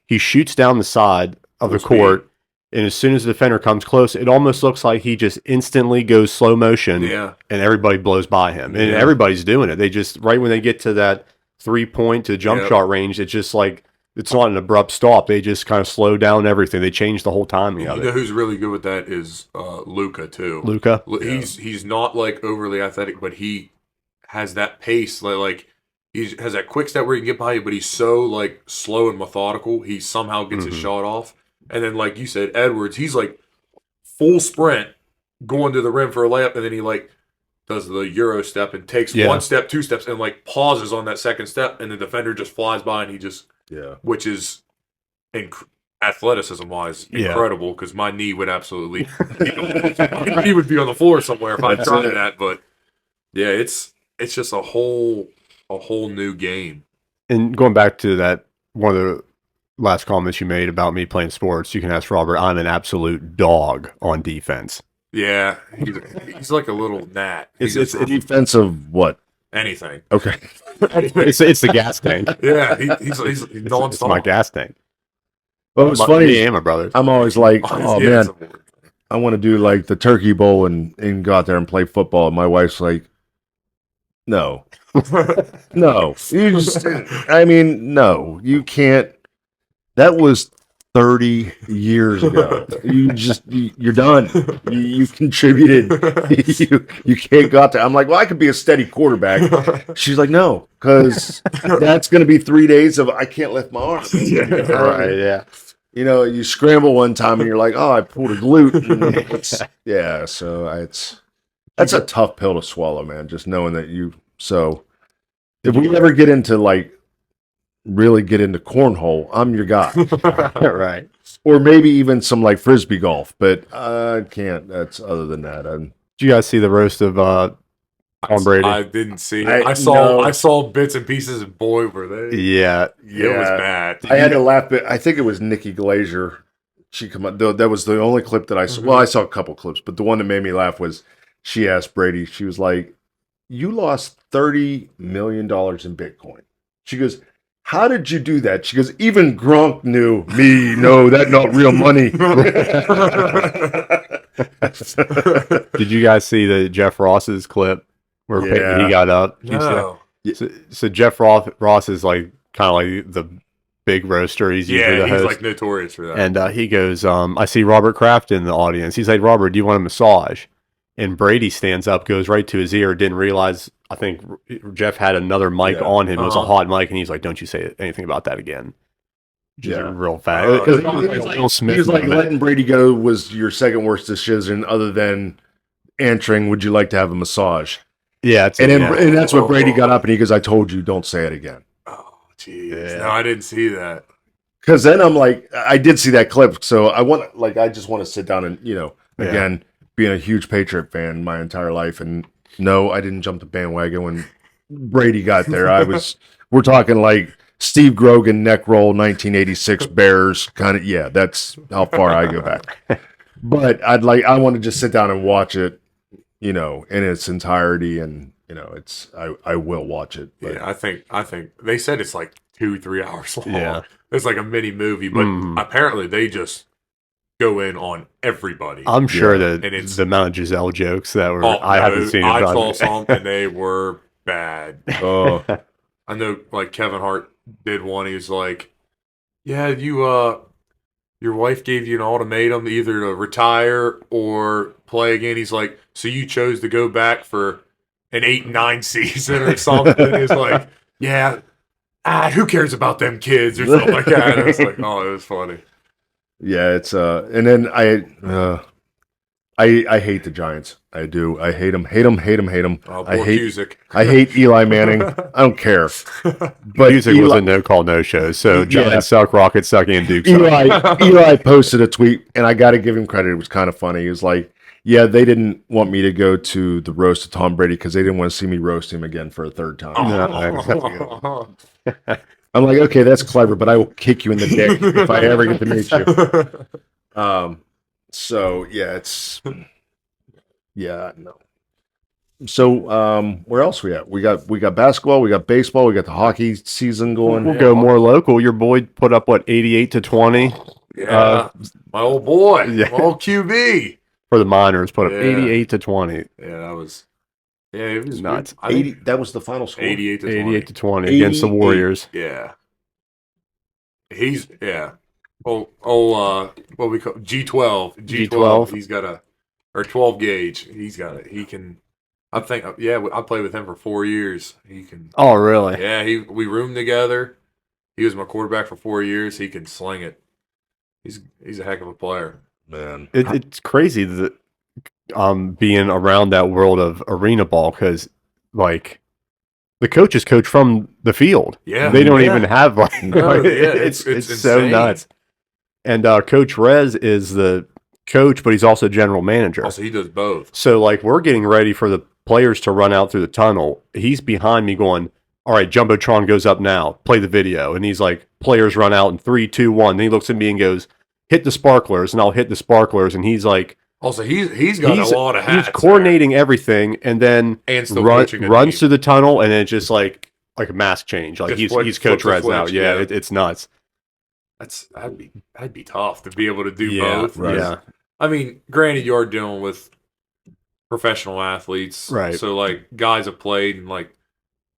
S1: he shoots down the side of the court, and as soon as the defender comes close, it almost looks like he just instantly goes slow motion, and everybody blows by him. And everybody's doing it. They just, right when they get to that 3-point to jump shot range, it's just like, it's not an abrupt stop. They just kind of slow down everything. They change the whole timing of it.
S3: You know who's really good with that is Luka, too.
S1: Luka?
S3: He's not like overly athletic, but he has that pace. Like he has that quick step where he can get by you, but he's so like slow and methodical. He somehow gets his shot off. And then, like you said, Edwards, he's like full sprint going to the rim for a layup, and then he like does the Euro step and takes 1 step, 2 steps, and like pauses on that second step, and the defender just flies by, and he just which is athleticism wise incredible because my knee would absolutely he would be on the floor somewhere if I tried that. But yeah, it's just a whole new game.
S1: And going back to that one of the last comments you made about me playing sports, you can ask Robert. I'm an absolute dog on defense.
S3: Yeah, he's like a little gnat.
S2: It's a defensive what?
S3: Anything.
S2: Okay.
S1: It's the gas tank.
S3: Yeah, he's nonstop.
S1: It's my gas tank.
S2: Well, it's funny.
S1: Me and my brothers.
S2: I'm always like, oh
S3: Yeah,
S2: man, I want to do like the Turkey Bowl and go out there and play football. And my wife's like, no, no, you just, I mean, no, you can't. That was 30 years ago. You're done. You contributed. You can't go out there. I'm like, well, I could be a steady quarterback. She's like, no, because that's going to be 3 days of I can't lift my arm.
S1: Right, yeah.
S2: You know, you scramble one time and you're like, oh, I pulled a glute. Yeah, so that's a tough pill to swallow, man. Just knowing that so if we ever get into really get into cornhole, I'm your guy.
S1: Right.
S2: Or maybe even some like frisbee golf, but I can't. That's other than that.
S1: Did you guys see the roast of Tom Brady?
S3: I didn't see it. I saw bits and pieces, and boy, were they.
S1: Yeah.
S3: It was bad.
S2: I had to laugh, but I think it was Nikki Glazer. She come up. That was the only clip that I saw. Well, I saw a couple clips, but the one that made me laugh was she asked Brady. She was like, "You lost $30 million in Bitcoin." She goes, "How did you do that?" She goes, "Even Gronk knew me. No, that's not real money."
S1: Did you guys see the Jeff Ross's clip where he got up?
S3: No.
S1: So Jeff Ross is like kind of like the big roaster. He's usually the host.
S3: He's like notorious for that.
S1: And he goes, I see Robert Kraft in the audience. He's like, "Robert, do you want a massage?" And Brady stands up, goes right to his ear, didn't realize, I think Jeff had another mic on him. It was a hot mic, and he's like, "Don't you say anything about that again." Just real fast.
S2: Because he was like letting Brady go was your second worst decision other than answering, "Would you like to have a massage?"
S1: Yeah.
S2: And that's what Brady got up and he goes, "I told you, don't say it again."
S3: Oh, jeez. Yeah. No, I didn't see that.
S2: Because then I'm like, I did see that clip. So I just want to sit down and, again, being a huge Patriot fan my entire life. And no, I didn't jump the bandwagon when Brady got there. We're talking like Steve Grogan neck roll, 1986 Bears kind of. Yeah, that's how far I go back. But I want to just sit down and watch it, in its entirety. And, I will watch it. But.
S3: Yeah, I think they said it's like 2-3 hours long.
S1: Yeah.
S3: It's like a mini movie, but apparently they just go in on everybody.
S1: I'm sure that it's the amount of Giselle jokes that were I haven't seen.
S3: I saw some and they were bad.
S2: Oh,
S3: I know, like Kevin Hart did one. He was like, "Yeah, your wife gave you an ultimatum either to retire or play again." He's like, "So you chose to go back for an 8-9 season or something?" He's like, "Yeah, who cares about them kids?" or something like that. And I was like, "Oh, it was funny."
S2: Yeah, it's and then I hate the Giants. I do. I hate them.
S3: Oh,
S2: I hate
S3: music.
S2: I hate Eli Manning. I don't care.
S1: But music was a no call, no show. So Giants suck, Rockets suck, and Duke suck.
S2: Eli posted a tweet, and I got to give him credit. It was kind of funny. He was like, "Yeah, they didn't want me to go to the roast of Tom Brady because they didn't want to see me roast him again for a third time." I'm like, okay, that's clever, but I will kick you in the dick if I ever get to meet you. So no. So where else we at? We got basketball, we got baseball, we got the hockey season going.
S1: We'll go more local. Your boy put up 88-20.
S3: Yeah, my old boy, my old QB
S1: for the Miners put up 88-20.
S3: Yeah, that was. Yeah, it was
S1: nuts.
S2: 80. That was the final score.
S3: 88-20
S1: against the Warriors.
S3: Yeah. He's what we call G12. G12. He's got or 12 gauge. He's got it. He can. I think. Yeah, I played with him for 4 years. He can.
S1: Oh, really?
S3: Yeah. We roomed together. He was my quarterback for 4 years. He can sling it. He's a heck of a player,
S2: man.
S1: It's crazy that being around that world of arena ball because like the coaches coach from the field.
S3: Yeah,
S1: they don't even have it's so nuts. And Coach Rez is the coach, but he's also general manager.
S3: Also, he does both.
S1: So like we're getting ready for the players to run out through the tunnel. He's behind me going, all right, Jumbotron goes up now. Play the video. And he's like, players run out in 3, 2, 1. Then he looks at me and goes, hit the sparklers. And I'll hit the sparklers. And he's like,
S3: also, he's got a lot of hats.
S1: He's coordinating everything, and then runs through the tunnel, and it's just like a mask change. Like he's Coach Reds now. Yeah, it's nuts.
S3: That'd be tough to be able to do both.
S1: Right. Yeah.
S3: I mean, granted, you are dealing with professional athletes,
S1: right?
S3: So like guys have played, and like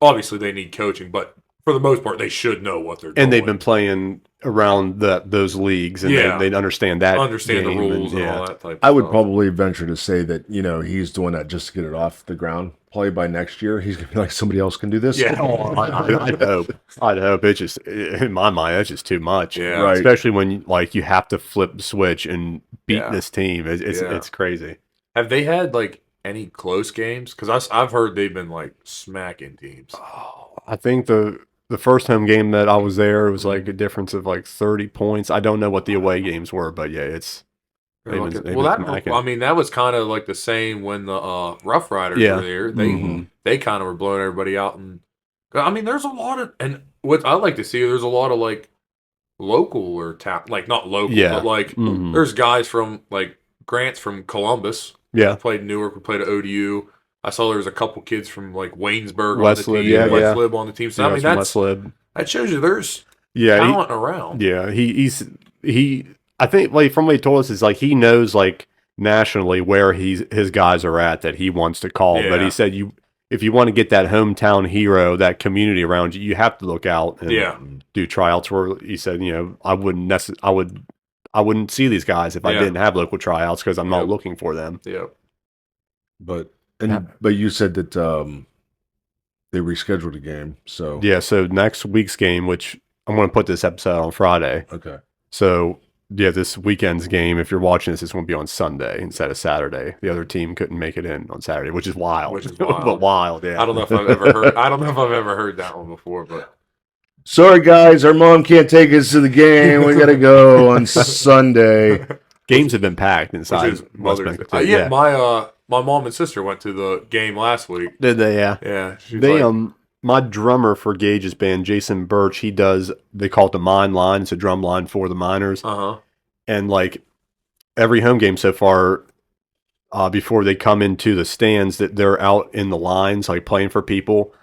S3: obviously they need coaching, but for the most part, they should know what they're doing.
S1: And they've been playing around those leagues, and they understand that,
S3: the rules and all that type of stuff.
S2: I would probably venture to say that, he's doing that just to get it off the ground. Probably by next year, he's going to be like, somebody else can do this.
S1: Yeah, I'd hope. It's just, in my mind, that's just too much.
S3: Yeah, right.
S1: Especially when you have to flip the switch and beat this team. It's crazy.
S3: Have they had like any close games? Because I've heard they've been like smacking teams.
S1: Oh, I think the first home game that I was there, it was like a difference of like 30 points. I don't know what the away games were, but yeah, it's.
S3: That was kind of like the same when the Rough Riders were there. They kind of were blowing everybody out, and I mean, there's a lot of, and what I like to see, there's a lot of like local or like not local, but like there's guys from like Grant's from Columbus.
S1: Yeah,
S3: played in Newark. We played at ODU. I saw there was a couple kids from like Waynesburg
S1: West
S3: on the team, West Lib on the team. So I mean, that shows you there's talent around.
S1: Yeah, he. I think like from what he told us is like he knows like nationally where his guys are at that he wants to call. Yeah. But he said if you want to get that hometown hero, that community around you, you have to look out and do tryouts. Where he said, I wouldn't see these guys if I didn't have local tryouts because I'm not looking for them.
S3: Yeah.
S2: But you said that they rescheduled a game. So
S1: so next week's game, which I'm going to put this episode on Friday.
S2: Okay.
S1: So. Yeah, this weekend's game, if you're watching this, it's going to be on Sunday instead of Saturday. The other team couldn't make it in on Saturday, which is wild. But wild, yeah.
S3: I don't know if I've ever heard that one before, but
S2: sorry guys, our mom can't take us to the game. We got to go on Sunday.
S1: Games have been packed inside.
S3: My mom and sister went to the game last week.
S1: Did they? Yeah.
S3: Yeah.
S1: My drummer for Gage's band, Jason Birch, they call it the Mine Line. It's a drum line for the miners. And like every home game so far, before they come into the stands, that they're out in the lines, like playing for people.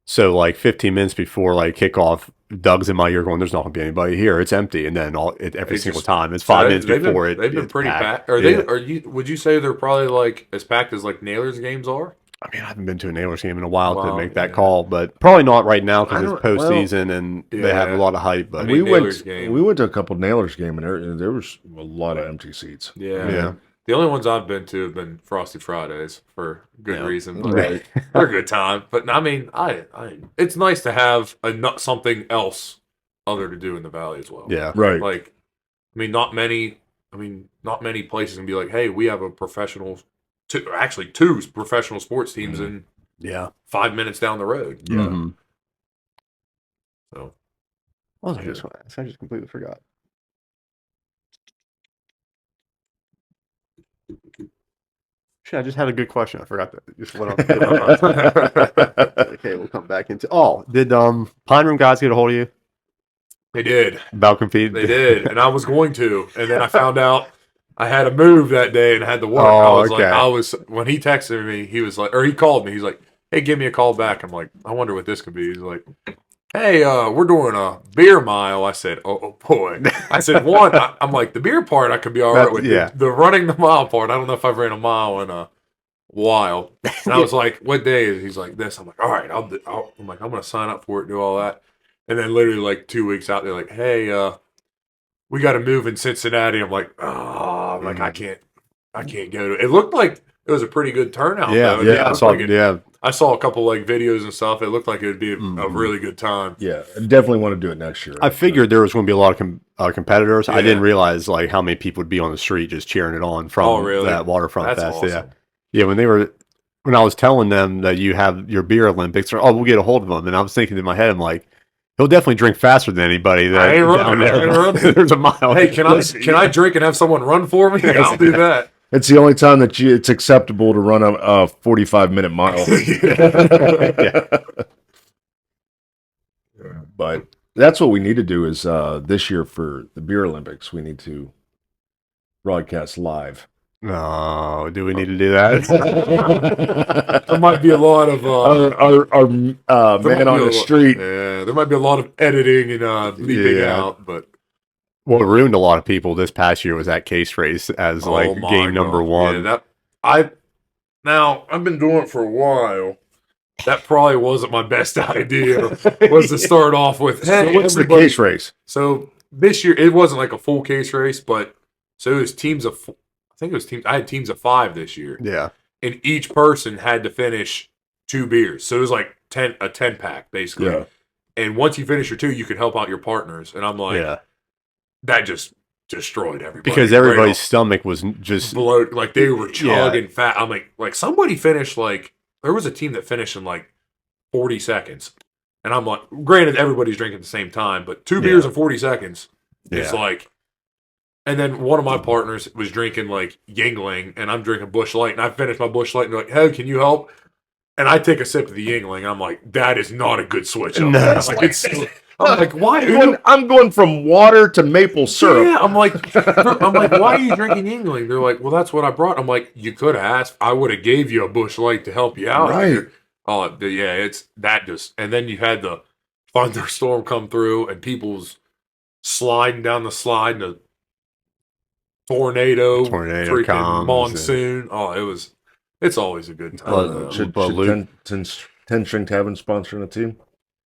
S1: So like 15 minutes before like kickoff, Doug's in my ear going, there's not going to be anybody here. It's empty. And then every single time, it's 5 minutes before it.
S3: They've been pretty packed. Would you say they're probably like as packed as like Nailers games are?
S1: I mean, I haven't been to a Nailers game in a while to make that call, but probably not right now because it's postseason and they have a lot of hype. But
S2: we went to a couple Nailers game and there was a lot of empty seats.
S3: Yeah. The only ones I've been to have been Frosty Fridays for good reason. But they're a good time. But I mean, it's nice to have something else other to do in the Valley as well.
S1: Yeah,
S2: right.
S3: Like, not many places can be like, hey, we have a two professional sports teams in 5 minutes down the road.
S2: Yeah.
S1: Mm-hmm. So, what was I just going to ask? I just completely forgot. Shit, I just had a good question. I forgot that. Just went up. Okay, we'll come back into. Oh, did Pine Room guys get a hold of you?
S3: They did.
S1: About competing?
S3: They did, and I was going to, and then I found out I had a move that day and had to work. When he texted me, he was like, or he called me. He's like, "Hey, give me a call back." I'm like, I wonder what this could be. He's like, "Hey, we're doing a beer mile." I said, "Oh boy." I said, I'm like, the beer part I could be all right with.
S1: Yeah.
S3: The running the mile part, I don't know if I've ran a mile in a while. And I was like, "What day is it?" He's like, "This." I'm like, "All right, I'm like, I'm gonna sign up for it, do all that." And then literally like 2 weeks out, they're like, "Hey, we got to move in Cincinnati." I'm like, "Oh, like I can't go to." It looked like it was a pretty good turnout.
S1: Yeah,
S3: though. I saw a couple like videos and stuff. It looked like it would be a really good time.
S2: Yeah, I definitely want to do it next year.
S1: I figured there was going to be a lot of competitors. Yeah. I didn't realize like how many people would be on the street just cheering it on from that waterfront fest.
S3: Awesome.
S1: Yeah. When I was telling them that you have your beer Olympics, we'll get a hold of him, and I was thinking in my head, I'm like, he'll definitely drink faster than anybody. There's a mile.
S3: Hey, can I drink and have someone run for me? I'll do that.
S2: It's the only time that it's acceptable to run a 45-minute mile. But that's what we need to do is this year for the Beer Olympics, we need to broadcast live.
S1: No, do we need to do that?
S3: There might be a lot of
S2: our man on the street.
S3: Yeah, there might be a lot of editing and leaving out, but
S1: what ruined a lot of people this past year was that case race as game number one.
S3: Yeah, I've been doing it for a while. That probably wasn't my best idea. Was to start off with, hey,
S2: what's the case race?
S3: So this year it wasn't like a full case race, but so it was teams of. I think it was teams. I had teams of 5 this year.
S1: Yeah,
S3: and each person had to finish 2 beers, so it was like a 10-pack basically.
S2: Yeah.
S3: And once you finish your 2, you could help out your partners. And I'm like, that just destroyed everybody
S1: because everybody's stomach was just
S3: bloated, like they were chugging fat. I'm like somebody finished there was a team that finished in 40 seconds, and I'm like, granted everybody's drinking at the same time, but 2 beers in 40 seconds is like. And then one of my partners was drinking Yingling, and I'm drinking Busch Light, and I finished my Busch Light, and they're like, "Hey, can you help?" And I take a sip of the Yingling, and I'm like, "That is not a good switch." I'm like, why?
S2: I'm going from water to maple syrup.
S3: Yeah, I'm like, why are you drinking Yingling? They're like, well, that's what I brought. I'm like, you could have asked. I would have gave you a Busch Light to help you out.
S2: Right.
S3: Oh, yeah, it's that just, and then you had the thunderstorm come through, and people's sliding down the slide, and a tornado freaking
S1: comes
S3: monsoon. It's always a good time.
S2: Should 10 String Tavern sponsoring a team?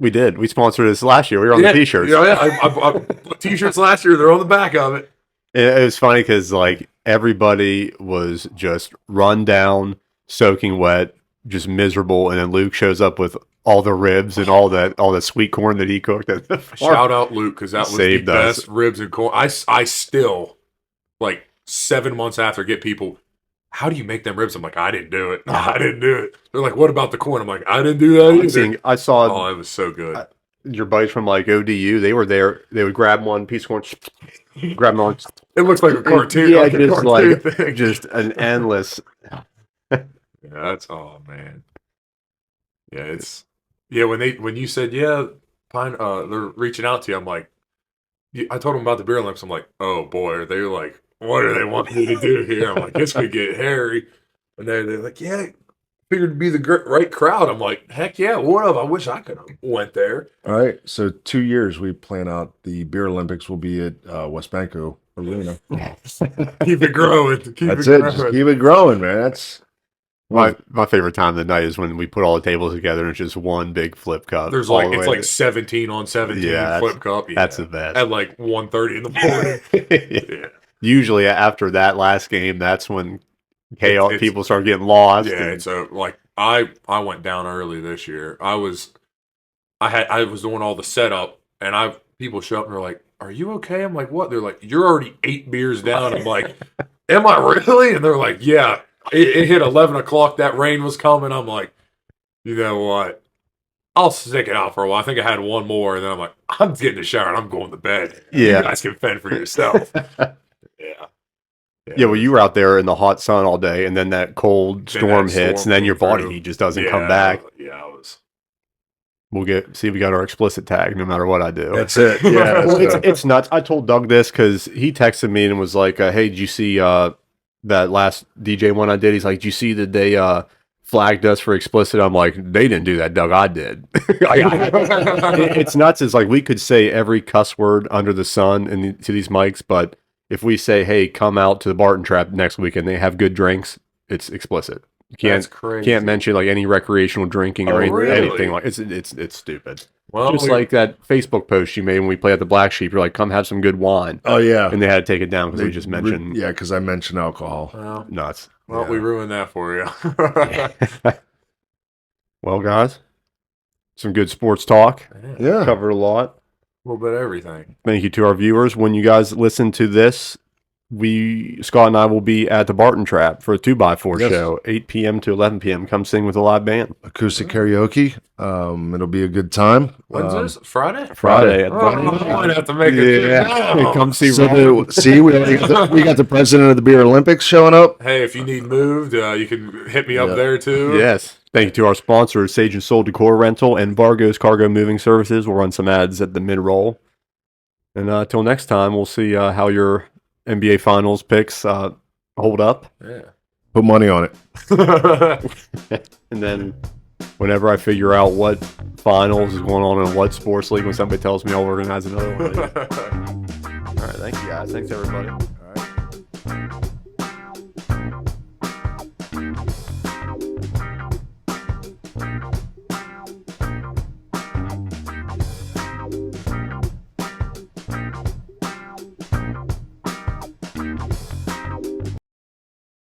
S1: We did. We sponsored this last year. We were on the T-shirts.
S3: Yeah. I T-shirts last year. They're on the back of it.
S1: It was funny because everybody was just run down, soaking wet, just miserable, and then Luke shows up with all the ribs and all that sweet corn that he cooked.
S3: Shout out Luke, because that was the best ribs and corn. I still 7 months after get people, how do you make them ribs? I'm like, I didn't do it. I didn't do it. They're like, what about the corn? I'm like, I didn't do that either.
S1: I saw.
S3: Oh, it was so good.
S1: Your buddies from ODU, they were there. They would grab one piece of corn, grab them on.
S3: It looks like a cartoon.
S1: Yeah,
S3: thing.
S1: Just an endless.
S3: Yeah, that's man. Yeah, when you said Pine, they're reaching out to you. I'm like, I told them about the Beer Olympics. I'm like, oh boy, are they what do they want me to do here? I'm like, this could get hairy. And they're like, yeah, figured to be the right crowd. I'm like, heck yeah, what up? I wish I could have went there.
S2: All right, so 2 years we plan out the Beer Olympics will be at West Banco Arena.
S3: Keep it growing.
S2: That's it. Just keep it growing, man. That's
S1: my favorite time of the night is when we put all the tables together and it's just one big flip cup.
S3: There's it's 17 on 17 flip cup. Yeah.
S1: That's the best.
S3: At 1:30 in the morning.
S1: Yeah. Usually after that last game, that's when people start getting lost.
S3: Yeah, so I went down early this year. I was doing all the setup, and people show up and they're like, "Are you okay?" I'm like, "What?" They're like, "You're already 8 beers down." I'm like, "Am I really?" And they're like, "Yeah." It hit 11 o'clock. That rain was coming. I'm like, you know what? I'll stick it out for a while. I think I had one more, and then I'm like, I'm getting a shower and I'm going to bed.
S1: Yeah,
S3: you guys can fend for yourself.
S1: Yeah, well, you were out there in the hot sun all day, and then that cold storm hits, and then your body heat just doesn't come back.
S3: Yeah, I was.
S1: We'll we got our explicit tag no matter what I do.
S2: That's it. Yeah,
S1: it's nuts. I told Doug this because he texted me and was like, "Hey, did you see that last DJ one I did?" He's like, "Did you see that they flagged us for explicit?" I'm like, "They didn't do that, Doug. I did." It's nuts. It's we could say every cuss word under the sun to these mics, but if we say, "Hey, come out to the Barton Trap next weekend, they have good drinks," it's explicit. You
S3: That's crazy.
S1: Can't mention any recreational drinking or anything it's stupid. Well, just like that Facebook post you made when we played at the Black Sheep, you're like, "Come have some good wine."
S2: Oh yeah,
S1: and they had to take it down because we just mentioned.
S2: Because I mentioned alcohol.
S3: Well,
S1: nuts.
S3: Well, we ruined that for you.
S1: Well, guys, some good sports talk.
S2: Yeah,
S1: covered a lot.
S3: A little bit of everything.
S1: Thank you to our viewers. When you guys listen to this, Scott and I will be at the Barton Trap for a 2x4 show, 8 p.m. to 11 p.m. Come sing with a live band.
S2: Acoustic karaoke. It'll be a good time.
S3: When's this? Friday?
S1: Friday.
S3: I might have to make it.
S1: Come see.
S2: See, we got the president of the Beer Olympics showing up.
S3: Hey, if you need moved, you can hit me up there too.
S1: Yes. Thank you to our sponsors, Sage and Soul Decor Rental and Vargo's Cargo Moving Services. We'll run some ads at the mid-roll. And until next time, we'll see how your NBA Finals picks hold up.
S3: Yeah.
S2: Put money on it.
S1: And then whenever I figure out what finals is going on in what sports league, when somebody tells me I'll organize another one. All right, thank you guys. Thanks, everybody.
S2: All right.